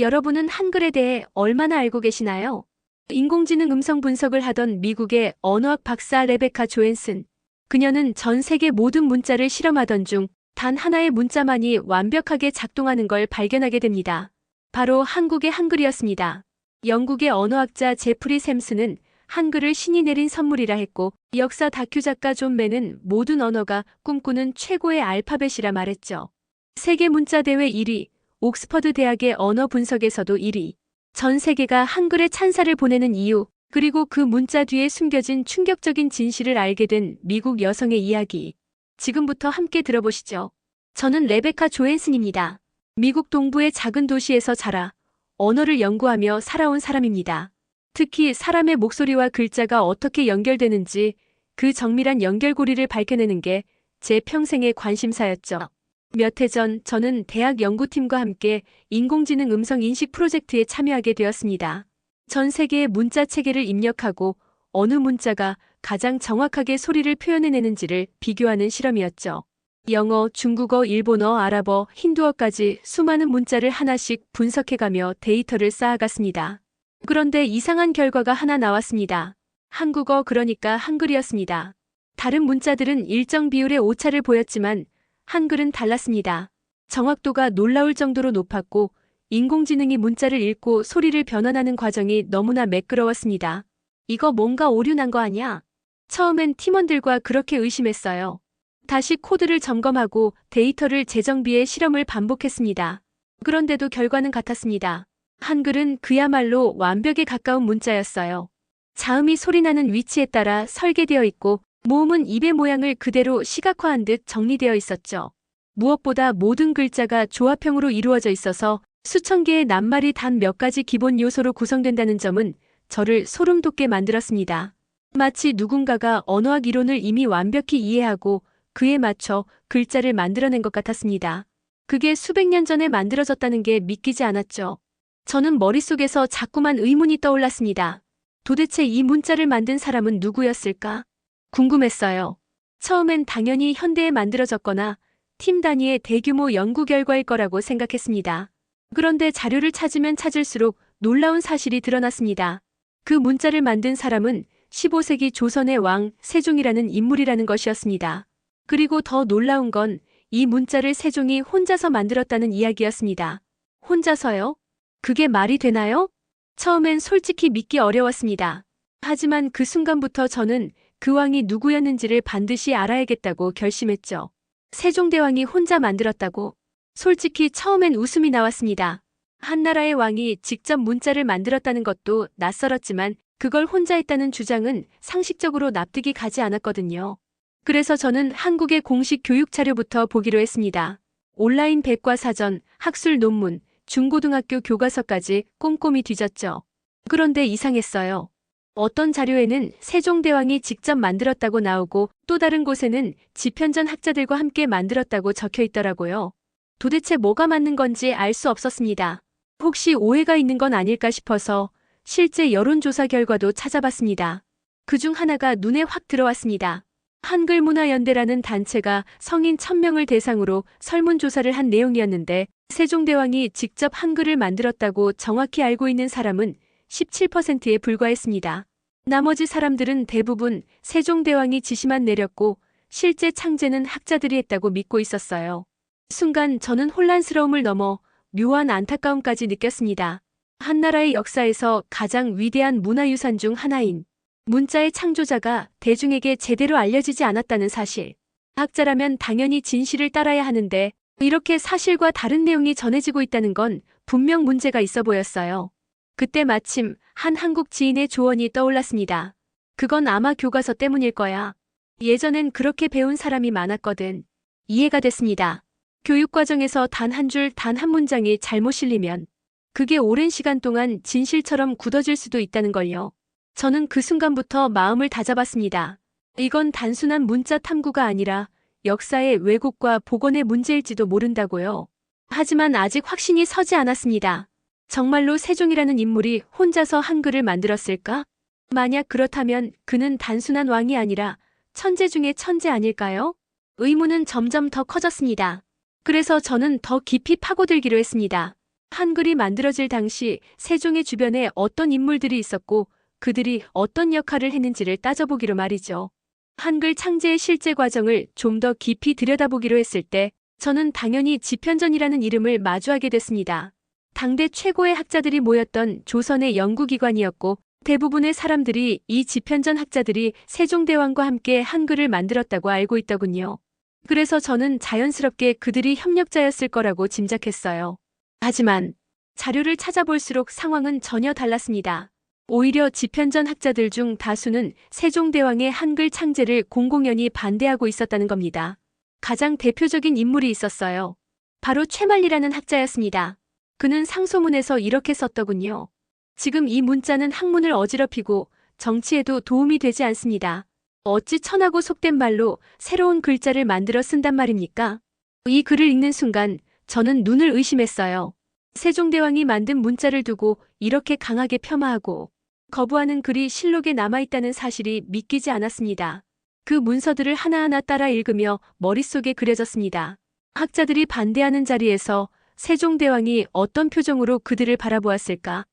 여러분은 한글에 대해 얼마나 알고 계시나요? 인공지능 음성 분석을 하던 미국의 언어학 박사 레베카 조앤슨. 그녀는 전 세계 모든 문자를 실험하던 중 단 하나의 문자만이 완벽하게 작동하는 걸 발견하게 됩니다. 바로 한국의 한글이었습니다. 영국의 언어학자 제프리 샘스는 한글을 신이 내린 선물이라 했고, 역사 다큐 작가 존 맨은 모든 언어가 꿈꾸는 최고의 알파벳이라 말했죠. 세계 문자 대회 1위, 옥스퍼드 대학의 언어 분석에서도 1위. 전 세계가 한글에 찬사를 보내는 이유, 그리고 그 문자 뒤에 숨겨진 충격적인 진실을 알게 된 미국 여성의 이야기. 지금부터 함께 들어보시죠. 저는 레베카 조앤슨입니다. 미국 동부의 작은 도시에서 자라 언어를 연구하며 살아온 사람입니다. 특히 사람의 목소리와 글자가 어떻게 연결되는지 그 정밀한 연결고리를 밝혀내는 게 제 평생의 관심사였죠. 몇 해 전 저는 대학 연구팀과 함께 인공지능 음성 인식 프로젝트에 참여하게 되었습니다. 전 세계의 문자 체계를 입력하고 어느 문자가 가장 정확하게 소리를 표현해내는지를 비교하는 실험이었죠. 영어, 중국어, 일본어, 아랍어, 힌두어까지 수많은 문자를 하나씩 분석해가며 데이터를 쌓아갔습니다. 그런데 이상한 결과가 하나 나왔습니다. 한국어, 그러니까 한글이었습니다. 다른 문자들은 일정 비율의 오차를 보였지만 한글은 달랐습니다. 정확도가 놀라울 정도로 높았고 인공지능이 문자를 읽고 소리를 변환하는 과정이 너무나 매끄러웠습니다. 이거 뭔가 오류 난 거 아니야? 처음엔 팀원들과 그렇게 의심했어요. 다시 코드를 점검하고 데이터를 재정비해 실험을 반복했습니다. 그런데도 결과는 같았습니다. 한글은 그야말로 완벽에 가까운 문자였어요. 자음이 소리나는 위치에 따라 설계되어 있고 모음은 입의 모양을 그대로 시각화한 듯 정리되어 있었죠. 무엇보다 모든 글자가 조합형으로 이루어져 있어서 수천 개의 낱말이 단 몇 가지 기본 요소로 구성된다는 점은 저를 소름 돋게 만들었습니다. 마치 누군가가 언어학 이론을 이미 완벽히 이해하고 그에 맞춰 글자를 만들어낸 것 같았습니다. 그게 수백 년 전에 만들어졌다는 게 믿기지 않았죠. 저는 머릿속에서 자꾸만 의문이 떠올랐습니다. 도대체 이 문자를 만든 사람은 누구였을까? 궁금했어요. 처음엔 당연히 현대에 만들어졌거나 팀 단위의 대규모 연구 결과일 거라고 생각했습니다. 그런데 자료를 찾으면 찾을수록 놀라운 사실이 드러났습니다. 그 문자를 만든 사람은 15세기 조선의 왕 세종이라는 인물이라는 것이었습니다. 그리고 더 놀라운 건 이 문자를 세종이 혼자서 만들었다는 이야기였습니다. 혼자서요? 그게 말이 되나요? 처음엔 솔직히 믿기 어려웠습니다. 하지만 그 순간부터 저는 그 왕이 누구였는지를 반드시 알아야겠다고 결심했죠. 세종대왕이 혼자 만들었다고? 솔직히 처음엔 웃음이 나왔습니다. 한나라의 왕이 직접 문자를 만들었다는 것도 낯설었지만 그걸 혼자 했다는 주장은 상식적으로 납득이 가지 않았거든요. 그래서 저는 한국의 공식 교육 자료부터 보기로 했습니다. 온라인 백과사전, 학술 논문, 중고등학교 교과서까지 꼼꼼히 뒤졌죠. 그런데 이상했어요. 어떤 자료에는 세종대왕이 직접 만들었다고 나오고 또 다른 곳에는 집현전 학자들과 함께 만들었다고 적혀 있더라고요. 도대체 뭐가 맞는 건지 알 수 없었습니다. 혹시 오해가 있는 건 아닐까 싶어서 실제 여론조사 결과도 찾아봤습니다. 그중 하나가 눈에 확 들어왔습니다. 한글문화연대라는 단체가 성인 1000명을 대상으로 설문조사를 한 내용이었는데 세종대왕이 직접 한글을 만들었다고 정확히 알고 있는 사람은 17%에 불과했습니다. 나머지 사람들은 대부분 세종대왕이 지시만 내렸고 실제 창제는 학자들이 했다고 믿고 있었어요. 순간 저는 혼란스러움을 넘어 묘한 안타까움까지 느꼈습니다. 한나라의 역사에서 가장 위대한 문화유산 중 하나인 문자의 창조자가 대중에게 제대로 알려지지 않았다는 사실. 학자라면 당연히 진실을 따라야 하는데 이렇게 사실과 다른 내용이 전해지고 있다는 건 분명 문제가 있어 보였어요. 그때 마침 한 한국 지인의 조언이 떠올랐습니다. 그건 아마 교과서 때문일 거야. 예전엔 그렇게 배운 사람이 많았거든. 이해가 됐습니다. 교육과정에서 단 한 줄, 단 한 문장이 잘못 실리면 그게 오랜 시간 동안 진실처럼 굳어질 수도 있다는 걸요. 저는 그 순간부터 마음을 다잡았습니다. 이건 단순한 문자 탐구가 아니라 역사의 왜곡과 복원의 문제일지도 모른다고요. 하지만 아직 확신이 서지 않았습니다. 정말로 세종이라는 인물이 혼자서 한글을 만들었을까? 만약 그렇다면 그는 단순한 왕이 아니라 천재 중의 천재 아닐까요? 의문은 점점 더 커졌습니다. 그래서 저는 더 깊이 파고들기로 했습니다. 한글이 만들어질 당시 세종의 주변에 어떤 인물들이 있었고 그들이 어떤 역할을 했는지를 따져보기로 말이죠. 한글 창제의 실제 과정을 좀 더 깊이 들여다보기로 했을 때 저는 당연히 집현전이라는 이름을 마주하게 됐습니다. 당대 최고의 학자들이 모였던 조선의 연구기관이었고 대부분의 사람들이 이 집현전 학자들이 세종대왕과 함께 한글을 만들었다고 알고 있더군요. 그래서 저는 자연스럽게 그들이 협력자였을 거라고 짐작했어요. 하지만 자료를 찾아볼수록 상황은 전혀 달랐습니다. 오히려 집현전 학자들 중 다수는 세종대왕의 한글 창제를 공공연히 반대하고 있었다는 겁니다. 가장 대표적인 인물이 있었어요. 바로 최만리라는 학자였습니다. 그는 상소문에서 이렇게 썼더군요. 지금 이 문자는 학문을 어지럽히고 정치에도 도움이 되지 않습니다. 어찌 천하고 속된 말로 새로운 글자를 만들어 쓴단 말입니까? 이 글을 읽는 순간 저는 눈을 의심했어요. 세종대왕이 만든 문자를 두고 이렇게 강하게 폄하하고 거부하는 글이 실록에 남아있다는 사실이 믿기지 않았습니다. 그 문서들을 하나하나 따라 읽으며 머릿속에 그려졌습니다. 학자들이 반대하는 자리에서 세종대왕이 어떤 표정으로 그들을 바라보았을까?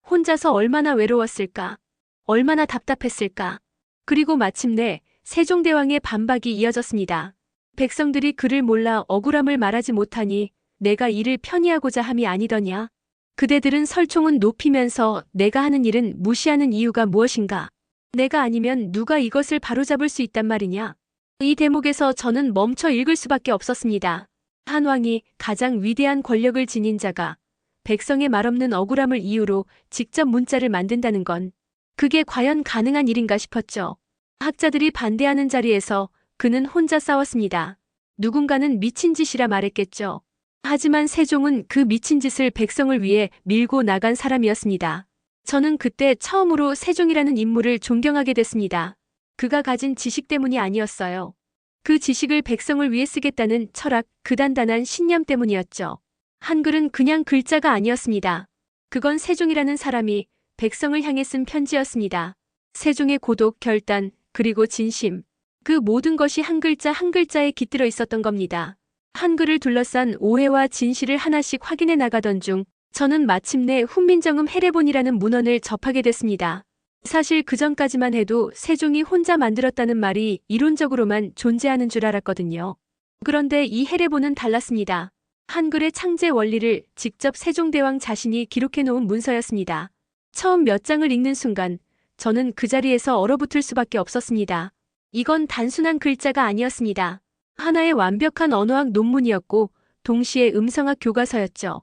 혼자서 얼마나 외로웠을까? 얼마나 답답했을까? 그리고 마침내 세종대왕의 반박이 이어졌습니다. 백성들이 그를 몰라 억울함을 말하지 못하니 내가 이를 편의하고자 함이 아니더냐? 그대들은 설총은 높이면서 내가 하는 일은 무시하는 이유가 무엇인가? 내가 아니면 누가 이것을 바로잡을 수 있단 말이냐? 이 대목에서 저는 멈춰 읽을 수밖에 없었습니다. 한 왕이 가장 위대한 권력을 지닌 자가 백성의 말없는 억울함을 이유로 직접 문자를 만든다는 건 그게 과연 가능한 일인가 싶었죠. 학자들이 반대하는 자리에서 그는 혼자 싸웠습니다. 누군가는 미친 짓이라 말했겠죠. 하지만 세종은 그 미친 짓을 백성을 위해 밀고 나간 사람이었습니다. 저는 그때 처음으로 세종이라는 인물을 존경하게 됐습니다. 그가 가진 지식 때문이 아니었어요. 그 지식을 백성을 위해 쓰겠다는 철학, 그 단단한 신념 때문이었죠. 한글은 그냥 글자가 아니었습니다. 그건 세종이라는 사람이 백성을 향해 쓴 편지였습니다. 세종의 고독, 결단, 그리고 진심. 그 모든 것이 한 글자 한 글자에 깃들어 있었던 겁니다. 한글을 둘러싼 오해와 진실을 하나씩 확인해 나가던 중 저는 마침내 훈민정음 해례본이라는 문헌을 접하게 됐습니다. 사실 그전까지만 해도 세종이 혼자 만들었다는 말이 이론적으로만 존재하는 줄 알았거든요. 그런데 이 해례본은 달랐습니다. 한글의 창제 원리를 직접 세종대왕 자신이 기록해 놓은 문서였습니다. 처음 몇 장을 읽는 순간 저는 그 자리에서 얼어붙을 수밖에 없었습니다. 이건 단순한 글자가 아니었습니다. 하나의 완벽한 언어학 논문이었고 동시에 음성학 교과서였죠.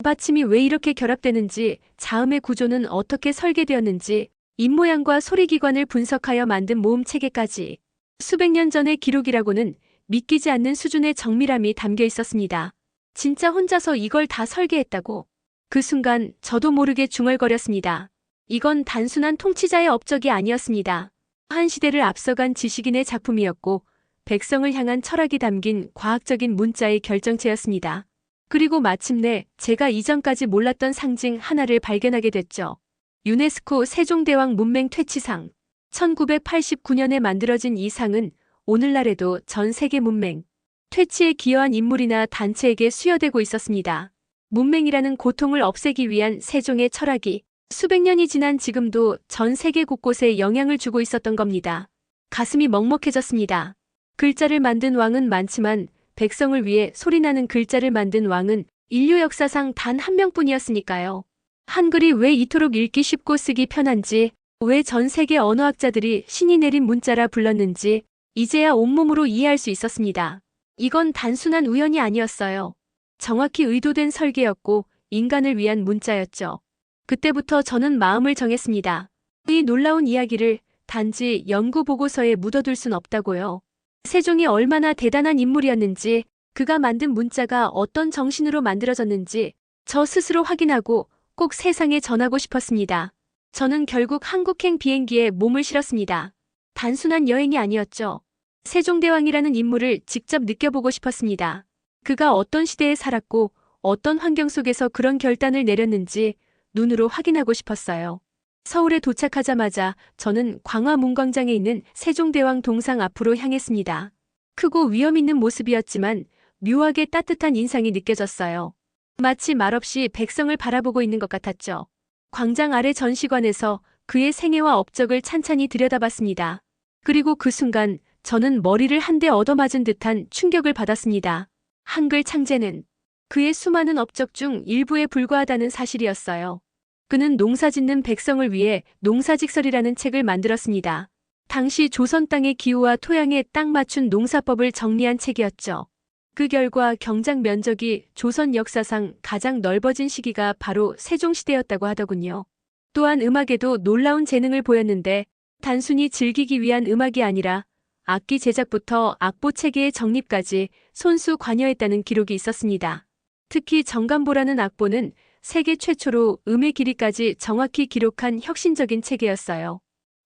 받침이 왜 이렇게 결합되는지, 자음의 구조는 어떻게 설계되었는지, 입모양과 소리기관을 분석하여 만든 모음 체계까지 수백 년 전의 기록이라고는 믿기지 않는 수준의 정밀함이 담겨 있었습니다. 진짜 혼자서 이걸 다 설계했다고? 그 순간 저도 모르게 중얼거렸습니다. 이건 단순한 통치자의 업적이 아니었습니다. 한 시대를 앞서간 지식인의 작품이었고 백성을 향한 철학이 담긴 과학적인 문자의 결정체였습니다. 그리고 마침내 제가 이전까지 몰랐던 상징 하나를 발견하게 됐죠. 유네스코 세종대왕 문맹 퇴치상. 1989년에 만들어진 이 상은 오늘날에도 전 세계 문맹 퇴치에 기여한 인물이나 단체에게 수여되고 있었습니다. 문맹이라는 고통을 없애기 위한 세종의 철학이 수백 년이 지난 지금도 전 세계 곳곳에 영향을 주고 있었던 겁니다. 가슴이 먹먹해졌습니다. 글자를 만든 왕은 많지만 백성을 위해 소리나는 글자를 만든 왕은 인류 역사상 단 한 명뿐이었으니까요. 한글이 왜 이토록 읽기 쉽고 쓰기 편한지, 왜 전 세계 언어학자들이 신이 내린 문자라 불렀는지 이제야 온몸으로 이해할 수 있었습니다. 이건 단순한 우연이 아니었어요. 정확히 의도된 설계였고 인간을 위한 문자였죠. 그때부터 저는 마음을 정했습니다. 이 놀라운 이야기를 단지 연구 보고서에 묻어둘 순 없다고요. 세종이 얼마나 대단한 인물이었는지, 그가 만든 문자가 어떤 정신으로 만들어졌는지 저 스스로 확인하고 꼭 세상에 전하고 싶었습니다. 저는 결국 한국행 비행기에 몸을 실었습니다. 단순한 여행이 아니었죠. 세종대왕이라는 인물을 직접 느껴보고 싶었습니다. 그가 어떤 시대에 살았고 어떤 환경 속에서 그런 결단을 내렸는지 눈으로 확인하고 싶었어요. 서울에 도착하자마자 저는 광화문광장에 있는 세종대왕 동상 앞으로 향했습니다. 크고 위험 있는 모습이었지만 묘하게 따뜻한 인상이 느껴졌어요. 마치 말없이 백성을 바라보고 있는 것 같았죠. 광장 아래 전시관에서 그의 생애와 업적을 찬찬히 들여다봤습니다. 그리고 그 순간 저는 머리를 한 대 얻어맞은 듯한 충격을 받았습니다. 한글 창제는 그의 수많은 업적 중 일부에 불과하다는 사실이었어요. 그는 농사짓는 백성을 위해 농사직설이라는 책을 만들었습니다. 당시 조선 땅의 기후와 토양에 딱 맞춘 농사법을 정리한 책이었죠. 그 결과 경작 면적이 조선 역사상 가장 넓어진 시기가 바로 세종시대였다고 하더군요. 또한 음악에도 놀라운 재능을 보였는데 단순히 즐기기 위한 음악이 아니라 악기 제작부터 악보 체계의 정립까지 손수 관여했다는 기록이 있었습니다. 특히 정감보라는 악보는 세계 최초로 음의 길이까지 정확히 기록한 혁신적인 체계였어요.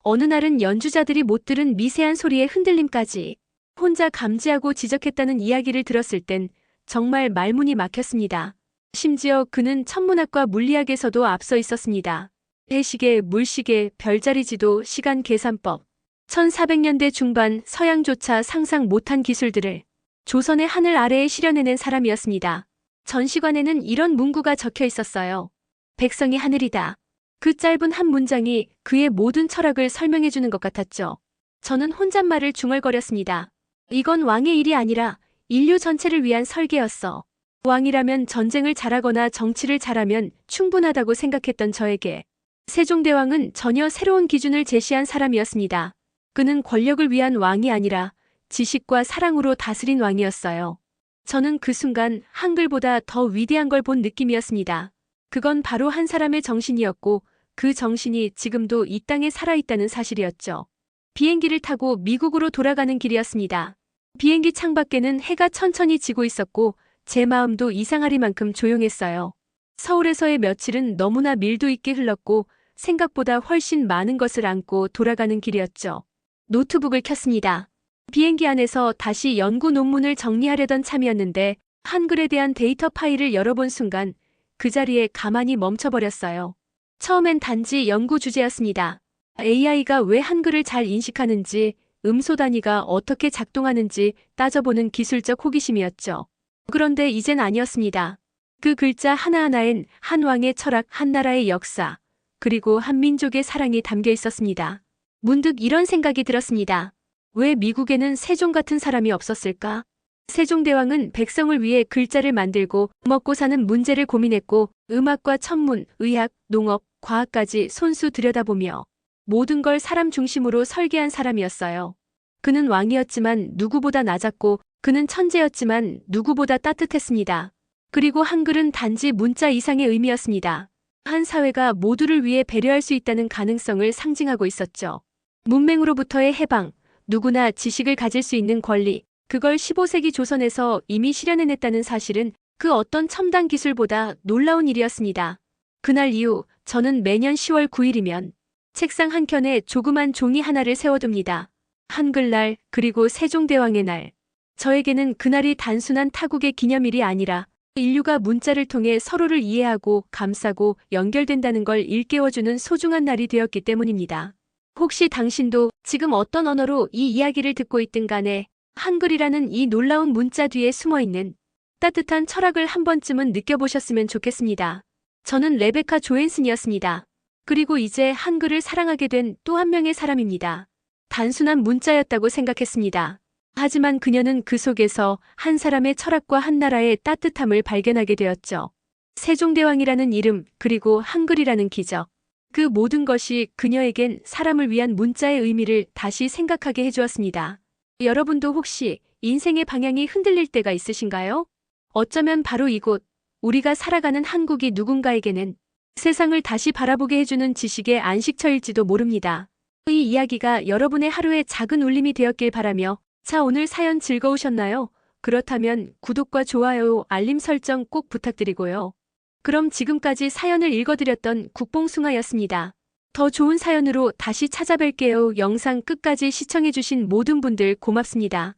어느 날은 연주자들이 못 들은 미세한 소리의 흔들림까지 혼자 감지하고 지적했다는 이야기를 들었을 땐 정말 말문이 막혔습니다. 심지어 그는 천문학과 물리학에서도 앞서 있었습니다. 해시계, 물시계, 별자리 지도, 시간 계산법. 1400년대 중반 서양조차 상상 못한 기술들을 조선의 하늘 아래에 실현해낸 사람이었습니다. 전시관에는 이런 문구가 적혀 있었어요. 백성이 하늘이다. 그 짧은 한 문장이 그의 모든 철학을 설명해주는 것 같았죠. 저는 혼잣말을 중얼거렸습니다. 이건 왕의 일이 아니라 인류 전체를 위한 설계였어. 왕이라면 전쟁을 잘하거나 정치를 잘하면 충분하다고 생각했던 저에게 세종대왕은 전혀 새로운 기준을 제시한 사람이었습니다. 그는 권력을 위한 왕이 아니라 지식과 사랑으로 다스린 왕이었어요. 저는 그 순간 한글보다 더 위대한 걸 본 느낌이었습니다. 그건 바로 한 사람의 정신이었고 그 정신이 지금도 이 땅에 살아있다는 사실이었죠. 비행기를 타고 미국으로 돌아가는 길이었습니다. 비행기 창밖에는 해가 천천히 지고 있었고 제 마음도 이상하리만큼 조용했어요. 서울에서의 며칠은 너무나 밀도 있게 흘렀고 생각보다 훨씬 많은 것을 안고 돌아가는 길이었죠. 노트북을 켰습니다. 비행기 안에서 다시 연구 논문을 정리하려던 참이었는데 한글에 대한 데이터 파일을 열어본 순간 그 자리에 가만히 멈춰버렸어요. 처음엔 단지 연구 주제였습니다. AI가 왜 한글을 잘 인식하는지, 음소 단위가 어떻게 작동하는지 따져보는 기술적 호기심이었죠. 그런데 이젠 아니었습니다. 그 글자 하나하나엔 한 왕의 철학, 한 나라의 역사, 그리고 한 민족의 사랑이 담겨 있었습니다. 문득 이런 생각이 들었습니다. 왜 미국에는 세종 같은 사람이 없었을까? 세종대왕은 백성을 위해 글자를 만들고 먹고 사는 문제를 고민했고 음악과 천문, 의학, 농업, 과학까지 손수 들여다보며 모든 걸 사람 중심으로 설계한 사람이었어요. 그는 왕이었지만 누구보다 낮았고 그는 천재였지만 누구보다 따뜻했습니다. 그리고 한글은 단지 문자 이상의 의미였습니다. 한 사회가 모두를 위해 배려할 수 있다는 가능성을 상징하고 있었죠. 문맹으로부터의 해방, 누구나 지식을 가질 수 있는 권리, 그걸 15세기 조선에서 이미 실현해냈다는 사실은 그 어떤 첨단 기술보다 놀라운 일이었습니다. 그날 이후 저는 매년 10월 9일이면 책상 한켠에 조그만 종이 하나를 세워둡니다. 한글날, 그리고 세종대왕의 날. 저에게는 그날이 단순한 타국의 기념일이 아니라 인류가 문자를 통해 서로를 이해하고 감싸고 연결된다는 걸 일깨워주는 소중한 날이 되었기 때문입니다. 혹시 당신도 지금 어떤 언어로 이 이야기를 듣고 있든 간에 한글이라는 이 놀라운 문자 뒤에 숨어있는 따뜻한 철학을 한 번쯤은 느껴보셨으면 좋겠습니다. 저는 레베카 조앤슨이었습니다. 그리고 이제 한글을 사랑하게 된 또 한 명의 사람입니다. 단순한 문자였다고 생각했습니다. 하지만 그녀는 그 속에서 한 사람의 철학과 한 나라의 따뜻함을 발견하게 되었죠. 세종대왕이라는 이름, 그리고 한글이라는 기적. 그 모든 것이 그녀에겐 사람을 위한 문자의 의미를 다시 생각하게 해주었습니다. 여러분도 혹시 인생의 방향이 흔들릴 때가 있으신가요? 어쩌면 바로 이곳, 우리가 살아가는 한국이 누군가에게는 세상을 다시 바라보게 해주는 지식의 안식처일지도 모릅니다. 이 이야기가 여러분의 하루의 작은 울림이 되었길 바라며 자, 오늘 사연 즐거우셨나요? 그렇다면 구독과 좋아요, 알림 설정 꼭 부탁드리고요. 그럼 지금까지 사연을 읽어드렸던 국뽕숭아였습니다. 더 좋은 사연으로 다시 찾아뵐게요. 영상 끝까지 시청해주신 모든 분들 고맙습니다.